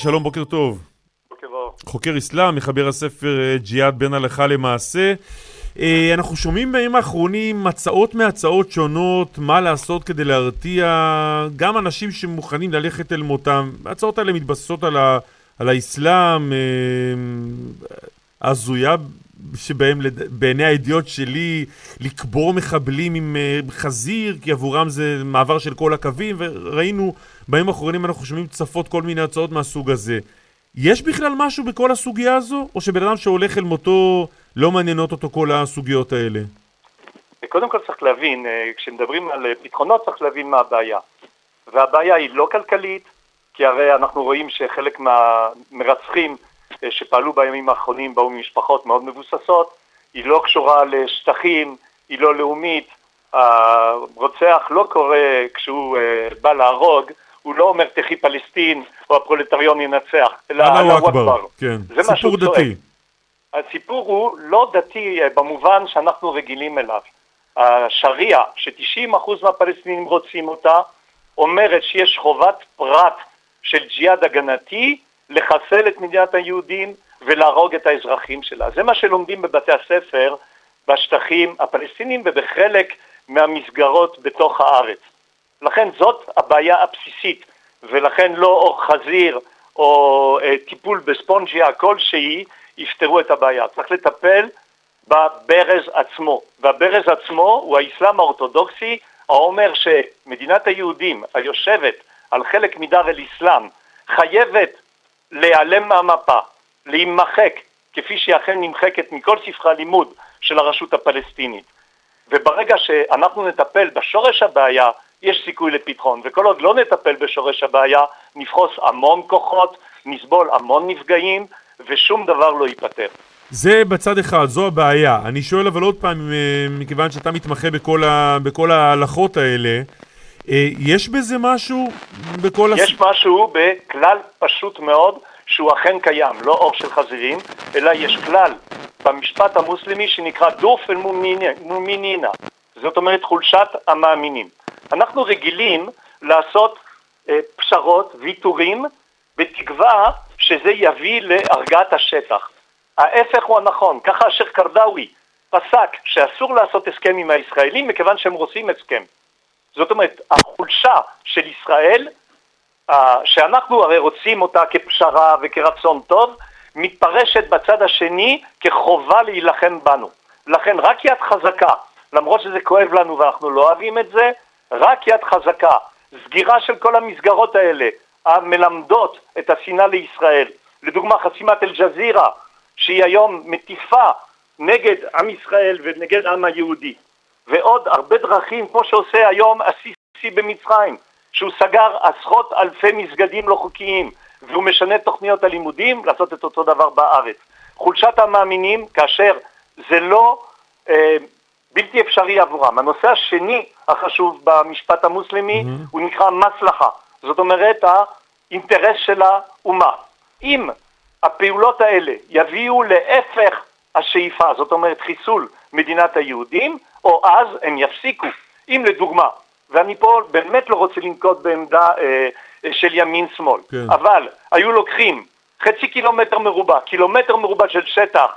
שלום, בוקר טוב. בוקר אור. חוקר אסלאם, מחבר הספר ג'יהאד בין הלכה למעשה. אנחנו שומעים בימים האחרונים הצעות שונות מה לעשות כדי להרתיע גם אנשים שמוכנים ללכת אל מותם. ההצעות האלה מתבססות על האסלאם, הזויה שבהם בעיני הידיעות שלי לקבור מחבלים עם חזיר, כי עבורם זה מעבר של כל הקווים, וראינו בימים האחרונים אנחנו שומעים צפות כל מיני הצעות מהסוג הזה. יש בכלל משהו בכל הסוגיה הזו, או שבן אדם שהולך אל מותו לא מעניינות אותו כל הסוגיות האלה? קודם כל צריך להבין, כשמדברים על פתרונות צריך להבין מה הבעיה. והבעיה היא לא כלכלית, כי הרי אנחנו רואים שחלק מהמרצחים שפעלו בימים האחרונים באו ממשפחות מאוד מבוססות, היא לא קשורה לשטחים, היא לא לאומית. הרוצח לא קורא כשהוא בא להרוג, הוא לא אומר תחי פלסטין או הפרולטריון ינצח, אלא אללה אכבר. כן. זה סיפור דתי. הסיפור הוא לא דתי במובן שאנחנו רגילים אליו. השריעה, ש90% מהפלסטינים רוצים אותה, אומרת שיש חובת פרט של ג'יהאד הגנתי לחסל את מדינת היהודים ולהרוג את האזרחים שלה. זה מה שלומדים בבתי הספר בשטחים הפלסטינים ובחלק מהמסגרות בתוך הארץ. לכן זאת הבעיה הבסיסית, ולכן לא או חזיר או טיפול בספונג'יה כלשהי יפתרו את הבעיה. צריך לטפל בברז עצמו, והברז עצמו הוא האסלאם האורתודוקסי, האומר שמדינת היהודים היושבת על חלק מדאר אל אסלאם חייבת להיעלם מהמפה, להימחק, כפי שהיא אכן נמחקת מכל ספרי הלימוד של הרשות הפלסטינית. וברגע שאנחנו נטפל בשורש הבעיה, יש סיכוי לפתרון, וכל עוד לא נטפל בשורש הבעיה, נפחוס המון כוחות, נסבול המון נפגעים, ושום דבר לא ייפטר. זה בצד אחד, זו הבעיה. אני שואל אבל עוד פעם, מכיוון שאתה מתמחה בכל ההלכות האלה, יש בזה משהו יש משהו בכלל פשוט מאוד, שהוא אכן קיים, לא אור של חזירים, אלא יש כלל במשפט המוסלמי שנקרא דוף אל מומינינה, זאת אומרת חולשת המאמינים. אנחנו רגילים לעשות פשרות, ויתורים, בתקווה שזה יביא להרגעת השטח. ההפך הוא הנכון, ככה השייח' קרדאווי פסק שאסור לעשות הסכם עם הישראלים מכיוון שהם רוצים הסכם. זאת אומרת, החולשה של ישראל, שאנחנו הרי רוצים אותה כפשרה וכרצון טוב, מתפרשת בצד השני כחובה להילחם בנו. לכן רק יד חזקה, למרות שזה כואב לנו ואנחנו לא אוהבים את זה, רק יד חזקה, סגירה של כל המסגרות האלה, המלמדות את השנאה לישראל, לדוגמה חסימת אל-ג'זירה, שהיא היום מטיפה נגד עם ישראל ונגד עם היהודי, ועוד הרבה דרכים כמו שעושה היום הסיסי במצרים, שהוא סגר עשרות אלפי מסגדים לא חוקיים, והוא משנה תוכניות הלימודים לעשות את אותו דבר בארץ. חולשת המאמינים כאשר זה לא בלתי אפשרי עבורם. הנושא השני החשוב במשפט המוסלמי הוא נקרא מסלחה, זאת אומרת האינטרס של האומה. אם הפעולות האלה יביאו להפך השאיפה, זאת אומרת חיסול מדינת היהודים, או אז הם יפסיקו. אם לדוגמה, ואני פה באמת לא רוצה לנקוט בעמדה של ימין שמאל, כן. אבל היו לוקחים חצי קילומטר מרובע של שטח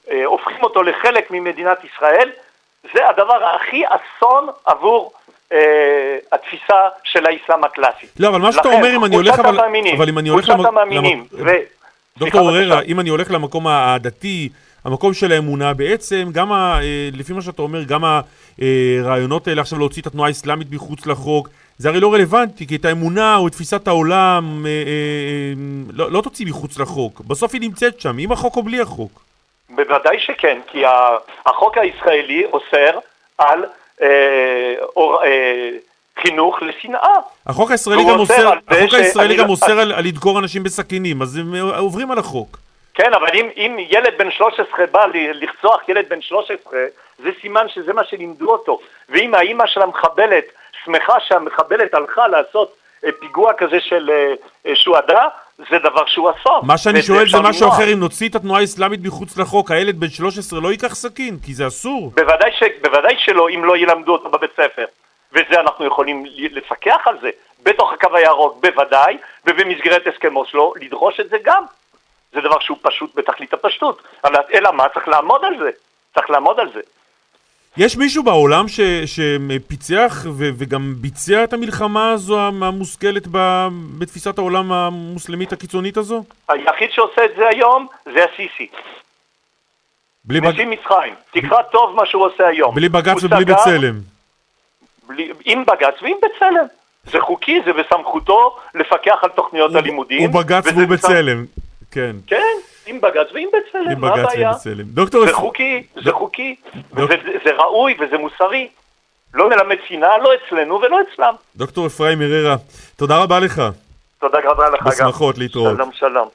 והופכים אותו לחלק ממדינת ישראל, זה הדבר הכי אסון עבור התפיסה של האסלאם הקלאסי. לא, אבל מה שאתה אומר, אם אני הולך דוקטור אוררה, אם אני הולך למקום הדתי, המקום של האמונה בעצם, גם לפי מה שאתה אומר, גם הרעיונות האלה עכשיו להוציא את התנועה האסלאמית מחוץ לחוק, זה הרי לא רלוונטי, כי את האמונה או את תפיסת העולם לא תוציא מחוץ לחוק. בסוף היא נמצאת שם, עם החוק או בלי החוק. בוודאי שכן, כי החוק הישראלי אוסר על חינוך לשנאה. החוק הישראלי גם אוסר על לדקור אנשים בסכינים, אז הם עוברים על החוק. כן, אבל אם ילד בן 13 בא לרצוח ילד בן 13, זה סימן שזה מה שלימדו אותו. ואם האמא של המחבלת שמחה שהמחבלת הלכה לעשות פיגוע כזה של שועדה, זה דבר שהוא אסון. מה שאני שואל זה משהו אחר, אם נוציא את התנועה האסלאמית מחוץ לחוק, הילד בן 13 לא ייקח סכין, כי זה אסור. בוודאי שלא, אם לא ילמדו אותו בבית ספר. וזה אנחנו יכולים לפקח על זה, בתוך הקו הירוק בוודאי, ובמסגרת הסכם אוסלו לדרוש את זה גם. זה דבר שהוא פשוט בתכלית הפשטות, אלא מה? צריך לעמוד על זה, צריך לעמוד על זה. יש מישהו בעולם שפיצח וגם ביצע את המלחמה הזו המושכלת בתפיסת העולם המוסלמית הקיצונית הזו? היחיד שעושה את זה היום זה הסיסי. נשיא מצרים. תקרא טוב מה שהוא עושה היום. בלי בג"ץ ובלי בצלם. עם בג"ץ ועם בצלם. זה חוקי, זה בסמכותו לפקח על תוכניות הלימודים. הוא בג"ץ והוא בצלם. כן. כן, עם בג"ץ ועם בצלם. מה הבעיה? זה חוקי, זה חוקי. זה ראוי וזה מוסרי. לא מלמד שנאה, לא אצלנו ולא אצלם. דוקטור אפרים הררה, תודה רבה לך. תודה רבה לך גם. בשמחות להתראות. שלום, שלום.